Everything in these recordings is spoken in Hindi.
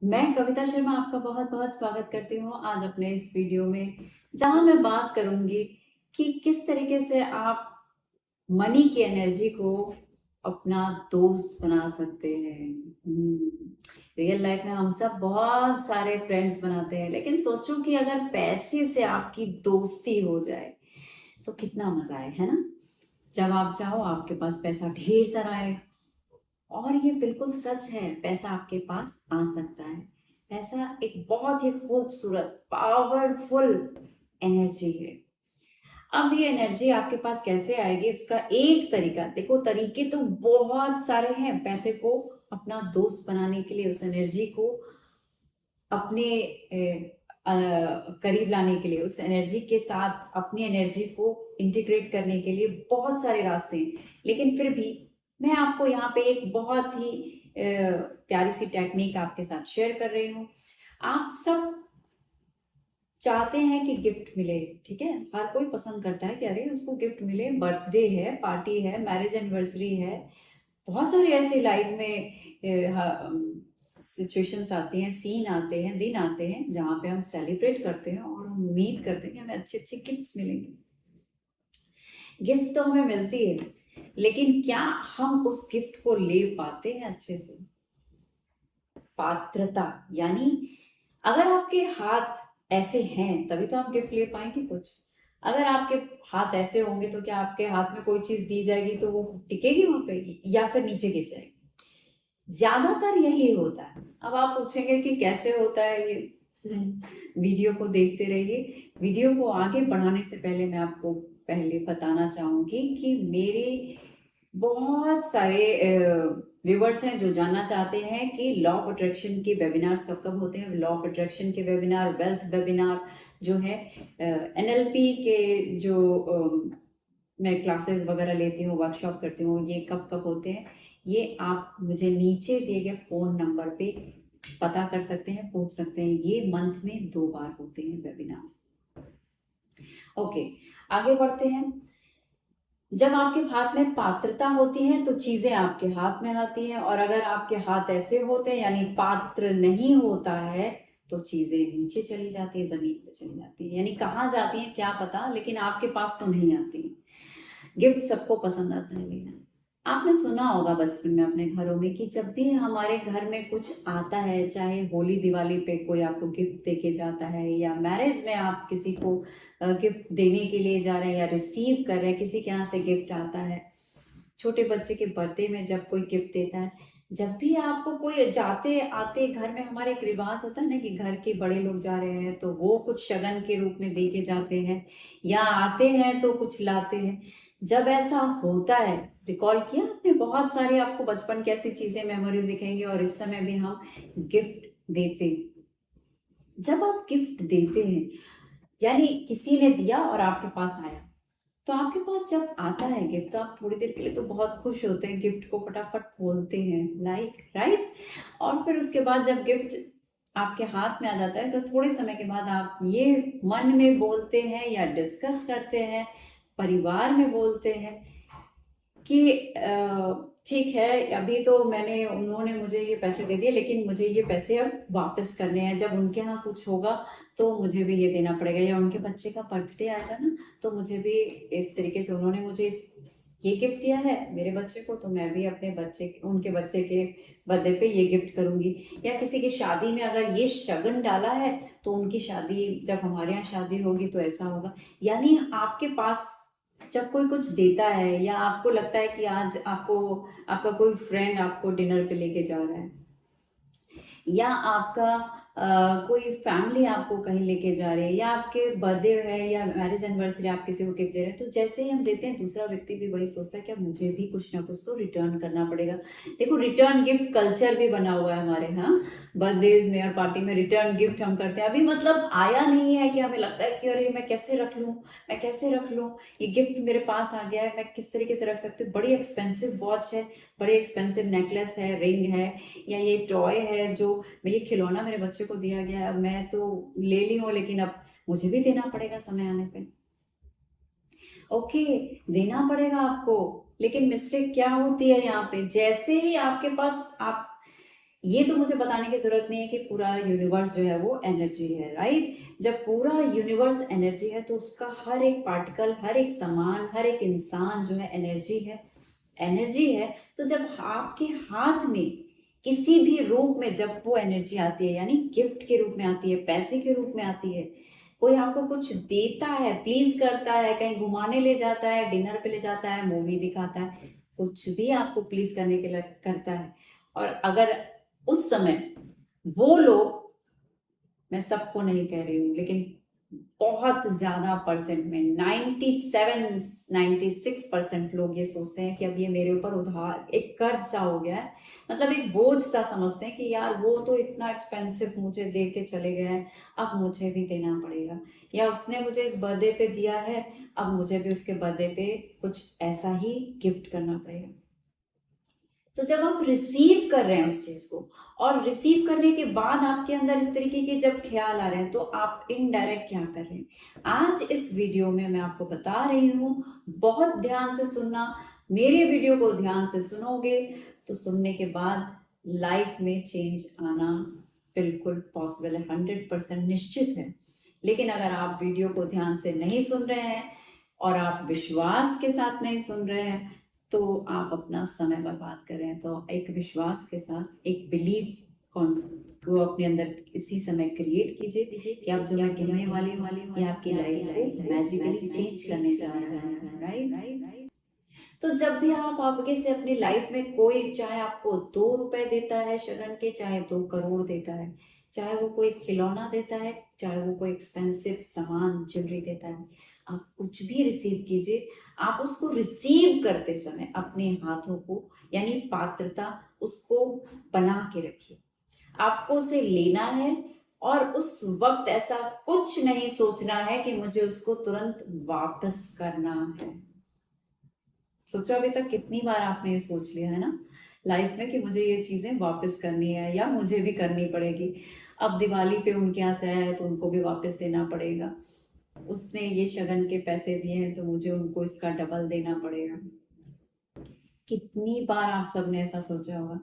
मैं कविता शर्मा आपका बहुत बहुत स्वागत करती हूँ आज अपने इस वीडियो में, जहाँ मैं बात करूँगी कि किस तरीके से आप मनी की एनर्जी को अपना दोस्त बना सकते हैं। रियल लाइफ में हम सब बहुत सारे फ्रेंड्स बनाते हैं, लेकिन सोचो कि अगर पैसे से आपकी दोस्ती हो जाए तो कितना मजा है ना। जब आप चाहो आपके पास पैसा ढेर सारा है, और ये बिल्कुल सच है, पैसा आपके पास आ सकता है। पैसा एक बहुत ही खूबसूरत पावरफुल एनर्जी है। अब ये एनर्जी आपके पास कैसे आएगी, उसका एक तरीका देखो, तरीके तो बहुत सारे हैं पैसे को अपना दोस्त बनाने के लिए, उस एनर्जी को अपने करीब लाने के लिए, उस एनर्जी के साथ अपनी एनर्जी को इंटीग्रेट करने के लिए बहुत सारे रास्ते हैं। लेकिन फिर भी मैं आपको यहाँ पे एक बहुत ही प्यारी सी टेक्निक आपके साथ शेयर कर रही हूँ। आप सब चाहते हैं कि गिफ्ट मिले, ठीक है, हर कोई पसंद करता है कि अरे उसको गिफ्ट मिले, बर्थडे है, पार्टी है, मैरिज एनिवर्सरी है, बहुत सारे ऐसे लाइफ में सिचुएशंस आती हैं, सीन आते हैं, दिन आते हैं जहाँ पे हम सेलिब्रेट करते हैं और हम उम्मीद करते हैं कि हमें अच्छे अच्छे गिफ्ट्स मिलेंगे। गिफ्ट तो हमें मिलती है, लेकिन क्या हम उस गिफ्ट को ले पाते हैं अच्छे से? पात्रता यानी अगर आपके हाथ ऐसे हैं तभी तो आप गिफ्ट ले पाएंगे कुछ। अगर आपके हाथ ऐसे होंगे तो क्या आपके हाथ में कोई चीज दी जाएगी तो वो टिकेगी वहां पे, या फिर नीचे गिर जाएगी? ज्यादातर यही होता है। अब आप पूछेंगे कि कैसे होता है ये। वीडियो को देखते रहिए। वीडियो को आगे बढ़ाने से पहले मैं आपको पहले बताना चाहूंगी कि मेरे बहुत सारे व्यूवर्स हैं जो जानना चाहते हैं कि लॉ ऑफ अट्रैक्शन के वेबिनार्स कब कब होते हैं। लॉ ऑफ अट्रैक्शन के वेबिनार, वेल्थ वेबिनार जो है, एनएलपी के जो मैं क्लासेस वगैरह लेती हूँ, वर्कशॉप करती हूँ, ये कब कब होते हैं, ये आप मुझे नीचे दिए गए फ़ोन नंबर पे पता कर सकते हैं, पूछ सकते हैं। ये मंथ में 2 बार होते हैं वेबिनार्स। ओके, आगे बढ़ते हैं। जब आपके हाथ में पात्रता होती है तो चीजें आपके हाथ में आती हैं, और अगर आपके हाथ ऐसे होते हैं यानी पात्र नहीं होता है तो चीजें नीचे चली जाती है, जमीन पे चली जाती है, यानी कहाँ जाती है क्या पता, लेकिन आपके पास तो नहीं आती। गिफ्ट सबको पसंद आता है लेना। आपने सुना होगा बचपन में अपने घरों में कि जब भी हमारे घर में कुछ आता है, चाहे होली दिवाली पे कोई आपको गिफ्ट देके जाता है, या मैरिज में आप किसी को गिफ्ट देने के लिए जा रहे हैं या रिसीव कर रहे हैं, किसी के यहाँ से गिफ्ट आता है, छोटे बच्चे के बर्थडे में जब कोई गिफ्ट देता है, जब भी आपको कोई जाते आते घर में, हमारे एक रिवाज होता है ना कि घर के बड़े लोग जा रहे हैं तो वो कुछ शगन के रूप में दे के जाते हैं, या आते हैं तो कुछ लाते हैं। जब ऐसा होता है, रिकॉल किया आपने, बहुत सारी आपको बचपन की ऐसी चीजें, मेमोरीज दिखेंगी, और इस समय भी हम गिफ्ट देते हैं। जब आप गिफ्ट देते हैं यानी किसी ने दिया और आपके पास आया, तो आपके पास जब आता है गिफ्ट तो आप थोड़ी देर के लिए तो बहुत खुश होते हैं, गिफ्ट को फटाफट खोलते हैं, लाइक राइट। और फिर उसके बाद जब गिफ्ट आपके हाथ में आ जाता है तो थोड़े समय के बाद आप ये मन में बोलते हैं या डिस्कस करते हैं, परिवार में बोलते हैं कि ठीक है, अभी तो मैंने, उन्होंने मुझे ये पैसे दे दिए, लेकिन मुझे ये पैसे अब वापस करने हैं, जब उनके यहाँ कुछ होगा तो मुझे भी ये देना पड़ेगा, या उनके बच्चे का बर्थडे आएगा ना तो मुझे भी इस तरीके से, उन्होंने मुझे ये गिफ्ट दिया है मेरे बच्चे को, तो मैं भी अपने बच्चे, उनके बच्चे के बर्थडे पे ये गिफ्ट करूंगी। या किसी की शादी में अगर ये शगन डाला है तो उनकी शादी, जब हमारे यहाँ शादी होगी तो ऐसा होगा। यानी आपके पास जब कोई कुछ देता है, या आपको लगता है कि आज आपको, आपका कोई फ्रेंड आपको डिनर पे लेके जा रहा है, या आपका कोई फैमिली आपको कहीं लेके जा रही है, या आपके बर्थडे है या मैरिज एनिवर्सरी, आप किसी को गिफ्ट दे रहे हैं, तो जैसे ही हम देते हैं दूसरा व्यक्ति भी वही सोचता है कि अब मुझे भी कुछ ना कुछ तो रिटर्न करना पड़ेगा। देखो, रिटर्न गिफ्ट कल्चर भी बना हुआ है हमारे यहाँ, बर्थडेज में और पार्टी में रिटर्न गिफ्ट हम करते हैं। अभी मतलब आया नहीं है कि हमें लगता है कि अरे मैं कैसे रख लूँ, मैं कैसे रख लूँ, ये गिफ्ट मेरे पास आ गया है, मैं किस तरीके से रख सकती हूँ, बड़ी एक्सपेंसिव वॉच है, बड़ी एक्सपेंसिव नेकलेस है, रिंग है, या ये टॉय है जो, मैं ये खिलौना मेरे बच्चे को दिया गया है, अब मैं तो ले ली हूँ लेकिन अब मुझे भी देना पड़ेगा समय आने पे। ओके, देना पड़ेगा आपको, लेकिन मिस्टेक क्या होती है यहाँ पे, जैसे ही आपके पास आप ये तो मुझे बताने की जरूरत नहीं है कि पूरा यूनिवर्स जो है वो एनर्जी है, राइट? जब पूरा यूनिवर्स एनर्जी है तो उसका हर एक पार्टिकल, हर एक सामान, हर एक इंसान जो है एनर्जी है, एनर्जी है। तो जब आपके हाथ में किसी भी रूप में जब वो एनर्जी आती है, यानी गिफ्ट के रूप में आती है, पैसे के रूप में आती है, कोई आपको कुछ देता है, प्लीज करता है, कहीं घुमाने ले जाता है, डिनर पे ले जाता है, मूवी दिखाता है, कुछ भी आपको प्लीज करने के लिए करता है, और अगर उस समय वो लोग, मैं सबको नहीं कह रही हूँ लेकिन बहुत ज्यादा परसेंट में 97-96% लोग ये सोचते हैं कि अब ये मेरे ऊपर उधार, एक कर्ज सा हो गया है, मतलब एक बोझ सा समझते हैं कि यार वो तो इतना एक्सपेंसिव मुझे दे के चले गए हैं, अब मुझे भी देना पड़ेगा, या उसने मुझे इस बर्थडे पे दिया है, अब मुझे भी उसके बर्थडे पे कुछ ऐसा ही गिफ्ट करना पड़ेगा। तो जब आप रिसीव कर रहे हैं उस चीज को, और रिसीव करने के बाद आपके अंदर इस तरीके के जब ख्याल आ रहे हैं, तो आप इनडायरेक्ट क्या कर रहे हैं आज इस वीडियो में मैं आपको बता रही हूँ। बहुत ध्यान से सुनना, मेरे वीडियो को ध्यान से सुनोगे तो सुनने के बाद लाइफ में चेंज आना बिल्कुल पॉसिबल है, 100% निश्चित है। लेकिन अगर आप वीडियो को ध्यान से नहीं सुन रहे हैं और आप विश्वास के साथ नहीं सुन रहे हैं, तो आप अपना समय बर्बाद कर रहे हैं। तो एक विश्वास के साथ, एक बिलीफ को अपने अंदर इसी समय क्रिएट कीजिए कि आप जो मैं कहने वाली हूँ ये आपकी लाइफ को मैजिकली चेंज करने जा रहा है, राइट? तो जब भी आप आगे से अपनी लाइफ में कोई, चाहे आपको 2 रुपए देता है शगन के, चाहे 2 करोड़ देता है, चाहे वो कोई खिलौना देता है, चाहे वो कोई एक्सपेंसिव सामान, ज्वेलरी देता है, आप कुछ भी रिसीव कीजिए, आप उसको रिसीव करते समय अपने हाथों को, यानी पात्रता, उसको बना के रखिए। आपको उसे लेना है और उस वक्त ऐसा कुछ नहीं सोचना है कि मुझे उसको तुरंत वापस करना है। सोचो अभी तक कितनी बार आपने ये सोच लिया है ना लाइफ में कि मुझे ये चीजें वापस करनी है या मुझे भी करनी पड़ेगी। अब दिवाली पे उनके यहाँ से आया है तो उनको भी वापस देना पड़ेगा, उसने ये शगन के पैसे दिए हैं तो मुझे उनको इसका डबल देना पड़ेगा। कितनी बार आप सबने ऐसा सोचा होगा।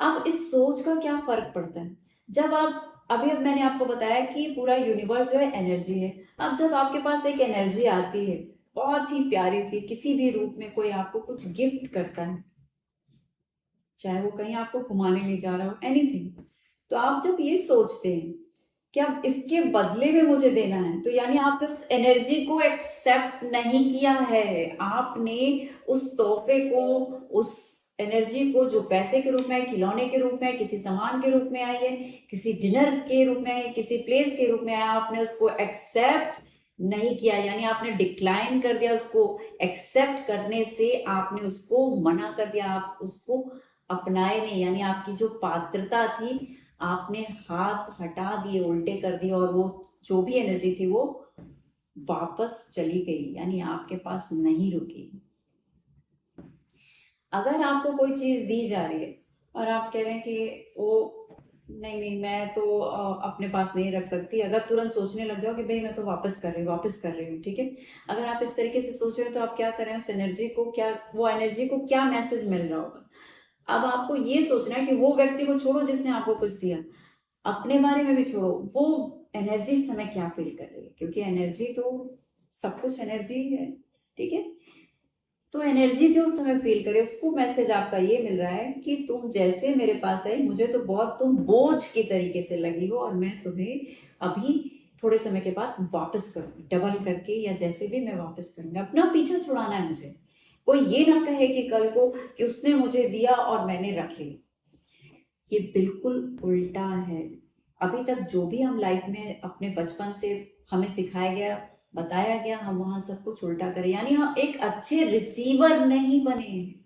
अब इस सोच का क्या फर्क पड़ता है जब आप, अभी अब मैंने आपको बताया कि पूरा यूनिवर्स जो है एनर्जी है। अब जब आपके पास एक एनर्जी आती है बहुत ही प्यारी सी, किसी भी रूप में कोई आपको कुछ गिफ्ट करता है, चाहे वो कहीं आपको घुमाने ले जा रहा हो, एनीथिंग, तो आप जब ये सोचते हैं कि अब इसके बदले में मुझे देना है, तो यानी आपने उस एनर्जी को एक्सेप्ट नहीं किया है। आपने उस तोहफे को, उस एनर्जी को जो पैसे के रूप में है, खिलौने के रूप में है, किसी सामान के रूप में आई है, किसी डिनर के रूप में है, किसी प्लेस के रूप में आया, आपने उसको एक्सेप्ट नहीं किया, यानी आपने डिक्लाइन कर दिया। उसको एक्सेप्ट करने से आपने उसको मना कर दिया, आप उसको अपनाए नहीं, यानी आपकी जो पात्रता थी आपने हाथ हटा दिए, उल्टे कर दिए, और वो जो भी एनर्जी थी वो वापस चली गई, यानी आपके पास नहीं रुकी। अगर आपको कोई चीज दी जा रही है और आप कह रहे हैं कि वो नहीं नहीं मैं तो अपने पास नहीं रख सकती, अगर तुरंत सोचने लग जाओ कि भाई मैं तो वापस कर रही हूँ, वापस कर रही हूँ, ठीक है, अगर आप इस तरीके से सोच रहे हो तो आप क्या कर रहे हैं, उस एनर्जी को क्या, वो एनर्जी को क्या मैसेज मिल रहा होगा। अब आपको ये सोचना है कि वो व्यक्ति को छोड़ो जिसने आपको कुछ दिया, अपने बारे में भी छोड़ो, वो एनर्जी इस समय क्या फील कर रही है, क्योंकि एनर्जी तो सब कुछ एनर्जी ही है, ठीक है। तो एनर्जी जो उस समय फील करे, उसको मैसेज आपका ये मिल रहा है कि तुम जैसे मेरे पास आई, मुझे तो बहुत तुम बोझ की तरीके से लगी हो, और मैं तुम्हें अभी थोड़े समय के बाद वापस करूंगी, डबल करके, या जैसे भी मैं वापस करूंगी। अपना पीछा छुड़ाना है मुझे। कोई ये ना कहे कि कल को कि उसने मुझे दिया और मैंने रख लिया, ये बिल्कुल उल्टा है। अभी तक जो भी हम लाइफ में अपने बचपन से हमें सिखाया गया, बताया गया, हम वहां सब कुछ उल्टा करें, यानी हम एक अच्छे रिसीवर नहीं बने हैं।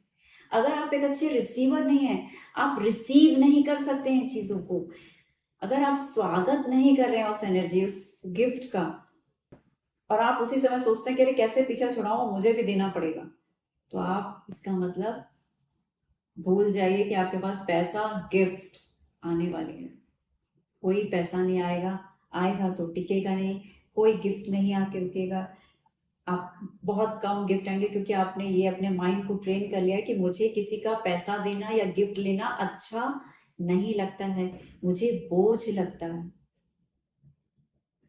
अगर आप एक अच्छे रिसीवर नहीं है, आप रिसीव नहीं कर सकते हैं चीजों को, अगर आप स्वागत नहीं कर रहे हैं उस एनर्जी, उस गिफ्ट का, और आप उसी समय सोचते हैं कि अरे कैसे पीछा छुड़ाऊं, मुझे भी देना पड़ेगा, तो आप इसका मतलब भूल जाइए कि आपके पास पैसा, गिफ्ट आने वाली है। कोई पैसा नहीं आएगा, आएगा तो टिकेगा नहीं, कोई गिफ्ट नहीं आके रुकेगा। आप बहुत कम गिफ्ट आएंगे, क्योंकि आपने ये अपने माइंड को ट्रेन कर लिया है कि मुझे किसी का पैसा देना या गिफ्ट लेना अच्छा नहीं लगता है, मुझे बोझ लगता है।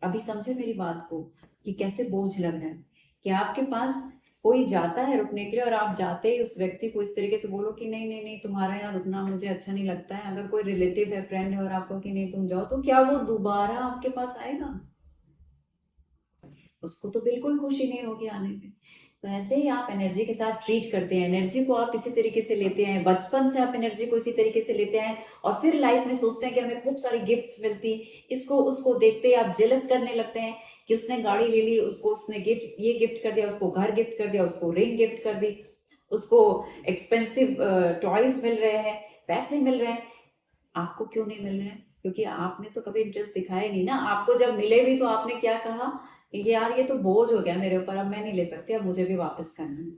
अभी समझे मेरी बात को कि कैसे बोझ लग रहा है कि आपके पास कोई जाता है रुकने के लिए और आप जाते ही उस व्यक्ति को इस तरीके से बोलो कि नहीं नहीं नहीं, तुम्हारे यहाँ रुकना मुझे अच्छा नहीं लगता है। अगर कोई रिलेटिव है, फ्रेंड है और आपको कि नहीं तुम जाओ, तो क्या वो दोबारा आपके पास आएगा? उसको तो बिल्कुल खुशी नहीं होगी आने में। तो ऐसे ही आप एनर्जी के साथ ट्रीट करते हैं, एनर्जी को आप इसी तरीके से लेते हैं, बचपन से आप एनर्जी को इसी तरीके से लेते हैं और फिर लाइफ में सोचते हैं कि हमें खूब सारी गिफ्ट्स मिलती, इसको उसको देखते ही आप जेलस करने लगते हैं कि उसने गाड़ी ले ली, उसको उसने गिफ्ट ये गिफ्ट कर दिया, उसको घर गिफ्ट कर दिया, उसको रिंग गिफ्ट कर दी, उसको एक्सपेंसिव टॉयज मिल रहे हैं, पैसे मिल रहे हैं। आपको क्यों नहीं मिल रहे हैं? क्योंकि आपने तो कभी इंटरेस्ट दिखाया नहीं ना। आपको जब मिले भी तो आपने क्या कहा कि यार ये तो बोझ हो गया मेरे ऊपर, अब मैं नहीं ले सकती, अब मुझे भी वापस करना है।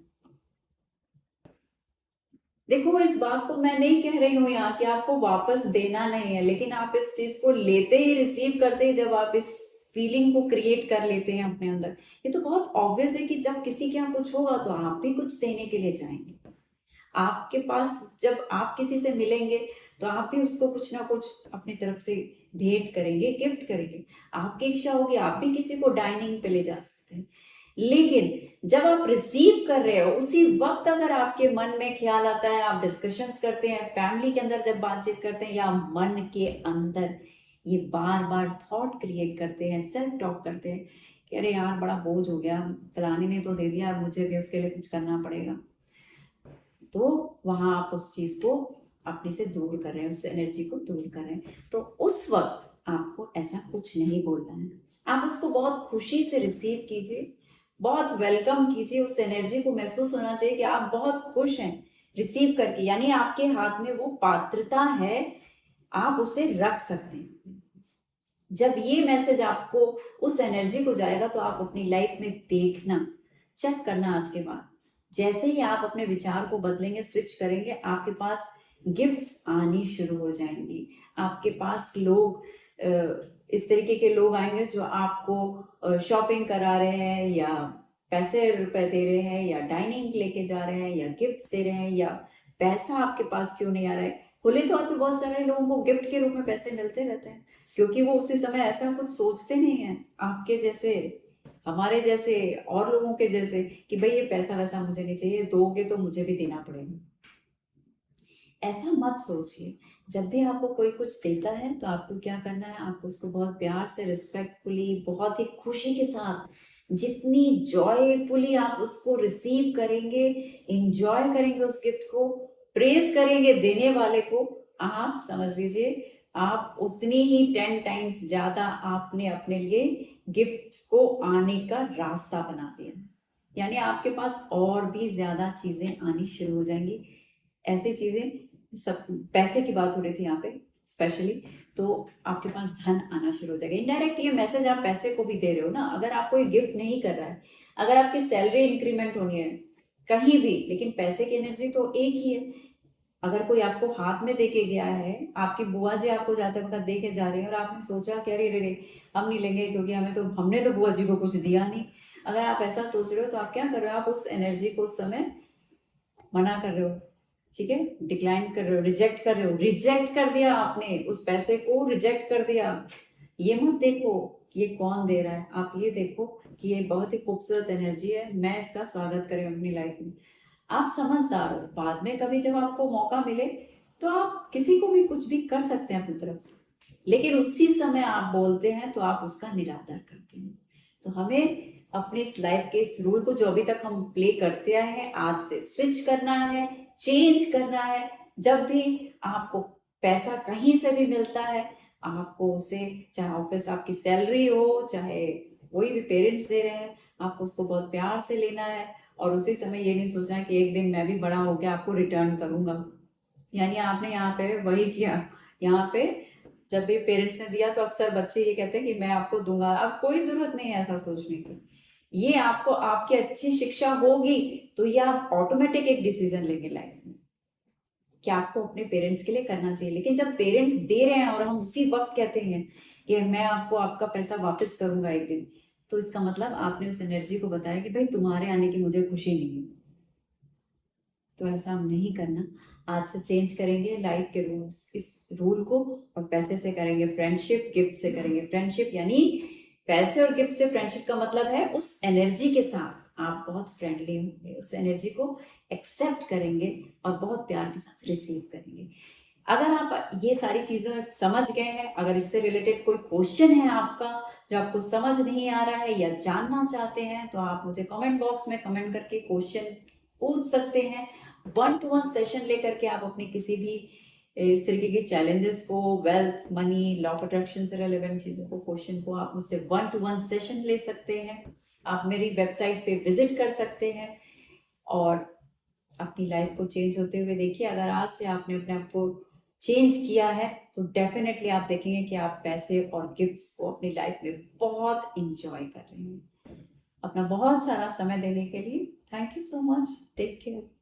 देखो, इस बात को मैं नहीं कह रही हूँ यहाँ कि आपको वापस देना नहीं है, लेकिन आप इस चीज को लेते ही, रिसीव करते ही जब आप इस फीलिंग को क्रिएट कर लेते हैं अपने अंदर, ये तो बहुत ऑब्वियस है कि जब किसी के यहाँ कुछ होगा तो आप भी कुछ देने के लिए जाएंगे। आपके पास जब आप किसी से मिलेंगे तो आप भी उसको कुछ ना कुछ अपनी तरफ से भेंट करेंगे, गिफ्ट करेंगे। आपकी इच्छा होगी आप भी किसी को डाइनिंग पे ले जा सकते हैं। लेकिन जब आप रिसीव कर रहे हो उसी वक्त अगर आपके मन में ख्याल आता है, आप डिस्कशंस करते हैं फैमिली के अंदर, जब बातचीत करते हैं या मन के अंदर ये बार बार थॉट क्रिएट करते हैं, सेल्फ टॉक करते हैं कि अरे यार बड़ा बोझ हो गया, फलाने ने तो दे दिया, मुझे भी उसके लिए कुछ करना पड़ेगा, तो वहां आप उस चीज को अपने से दूर कर रहे हैं, उस एनर्जी को दूर कर रहे हैं। तो उस वक्त आपको ऐसा कुछ नहीं बोलना है। आप उसको बहुत खुशी से रिसीव कीजिए, बहुत वेलकम कीजिए, उस एनर्जी को महसूस होना चाहिए कि आप बहुत खुश हैं रिसीव करके, यानी आपके हाथ में वो पात्रता है, आप उसे रख सकते हैं। जब ये मैसेज आपको, उस एनर्जी को जाएगा, तो आप अपनी लाइफ में देखना, चेक करना आज के बाद, जैसे ही आप अपने विचार को बदलेंगे, स्विच करेंगे, आपके पास गिफ्ट्स आनी शुरू हो जाएंगी। आपके पास लोग, इस तरीके के लोग आएंगे जो आपको शॉपिंग करा रहे हैं या पैसे रुपए दे रहे हैं या डाइनिंग लेके जा रहे हैं या गिफ्ट्स दे रहे हैं, या पैसा आपके पास क्यों नहीं आ रहा है। खुले तौर पे बहुत सारे लोगों को गिफ्ट के रूप में पैसे मिलते रहते हैं, क्योंकि वो उसी समय ऐसा कुछ सोचते नहीं है आपके जैसे, हमारे जैसे और लोगों के जैसे कि भाई ये पैसा वैसा मुझे नहीं चाहिए, दोगे तो मुझे भी देना पड़ेगा। ऐसा मत सोचिए। जब भी आपको कोई कुछ देता है तो आपको क्या करना है, आपको उसको बहुत प्यार से, रिस्पेक्टफुली, बहुत ही खुशी के साथ, जितनी जॉयफुली आप उसको रिसीव करेंगे, इंजॉय करेंगे उस गिफ्ट को, प्रेज करेंगे देने वाले को, आप समझ लीजिए आप उतनी ही 10 टाइम्स ज्यादा आपने अपने लिए गिफ्ट को आने का रास्ता बना दिया। यानी आपके पास और भी ज्यादा चीजें आनी शुरू हो जाएंगी। ऐसी चीजें, सब पैसे की बात हो रही थी यहाँ पे स्पेशली, तो आपके पास धन आना शुरू हो जाएगा। इनडायरेक्ट ये मैसेज आप पैसे को भी दे रहे हो ना। अगर आप कोई गिफ्ट नहीं कर रहा है, अगर आपकी सैलरी इंक्रीमेंट होनी है कहीं भी, लेकिन पैसे की एनर्जी तो एक ही है। अगर कोई आपको हाथ में दे के गया है, आपकी बुआ जी आपको जाते वक्त दे के जा रही है और आपने सोचा कि अरे रे रे हम नहीं लेंगे क्योंकि हमने तो बुआ जी को कुछ दिया नहीं, अगर आप ऐसा सोच रहे हो तो आप क्या कर रहे हो, आप उस एनर्जी को उस समय मना कर रहे हो, ठीक है, डिक्लाइन कर रहे हो, रिजेक्ट कर रहे हो, रिजेक्ट कर दिया आपने, उस पैसे को रिजेक्ट कर दिया। ये मत देखो कि ये कौन दे रहा है, आप ये देखो कि ये बहुत ही खूबसूरत एनर्जी है, मैं इसका स्वागत करें अपनी लाइफ में। आप समझदार हो, बाद में कभी जब आपको मौका मिले तो आप किसी को भी कुछ भी कर सकते हैं अपनी तरफ से, लेकिन उसी समय आप बोलते हैं तो आप उसका निरादर करते हैं। तो हमें अपने इस लाइफ के इस रूल को जो अभी तक हम प्ले करते आए हैं, आज से स्विच करना है, चेंज करना है। जब भी आपको पैसा कहीं से भी मिलता है, आपको उसे, चाहे ऑफिस आपकी सैलरी हो, चाहे कोई भी पेरेंट्स दे रहे हैं, आपको उसको बहुत प्यार से लेना है और उसी समय ये नहीं सोचना है कि एक दिन मैं भी बड़ा हो गया आपको रिटर्न करूंगा। यानी आपने यहाँ पे वही किया। यहाँ पे जब भी पेरेंट्स ने दिया तो अक्सर बच्चे ये कहते हैं कि मैं आपको दूंगा। अब कोई जरूरत नहीं है ऐसा सोचने की। ये आपको, आपकी अच्छी शिक्षा होगी तो ये आप ऑटोमेटिक एक डिसीजन लेंगे लाइफ में कि आपको अपने पेरेंट्स के लिए करना चाहिए। लेकिन जब पेरेंट्स दे रहे हैं और हम उसी वक्त कहते हैं कि मैं आपको आपका पैसा वापस करूंगा एक दिन, तो इसका मतलब आपने उस एनर्जी को बताया कि भाई तुम्हारे आने की मुझे खुशी नहीं है। तो ऐसा नहीं करना। आज से चेंज करेंगे लाइफ के रूल्स, इस रूल को, और पैसे से करेंगे फ्रेंडशिप, गिफ्ट से करेंगे फ्रेंडशिप। यानी पैसे और गिफ्ट से फ्रेंडशिप का मतलब है उस एनर्जी के साथ आप बहुत फ्रेंडली होंगे, उस एनर्जी को एक्सेप्ट करेंगे और बहुत प्यार के साथ रिसीव करेंगे। अगर आप ये सारी चीजें समझ गए हैं, अगर इससे रिलेटेड कोई क्वेश्चन है आपका जो आपको समझ नहीं आ रहा है या जानना चाहते हैं, तो आप मुझे कमेंट बॉक्स में कमेंट करके क्वेश्चन पूछ सकते हैं। 1-to-1 सेशन लेकर के आप अपनी किसी भी इस तरीके के चैलेंजेस को, wealth, money, law of attraction से रिलेवेंट चीज़ों को, क्वेश्चन को आप मुझसे 1-to-1 सेशन ले सकते हैं। आप मेरी वेबसाइट पे विजिट कर सकते हैं और अपनी लाइफ को चेंज होते हुए देखिए। अगर आज से आपने अपने आप को चेंज किया है तो डेफिनेटली आप देखेंगे कि आप पैसे और गिफ्ट्स को अपनी लाइफ में बहुत इंजॉय कर रहे हैं। अपना बहुत सारा समय देने के लिए thank you so much. Take care.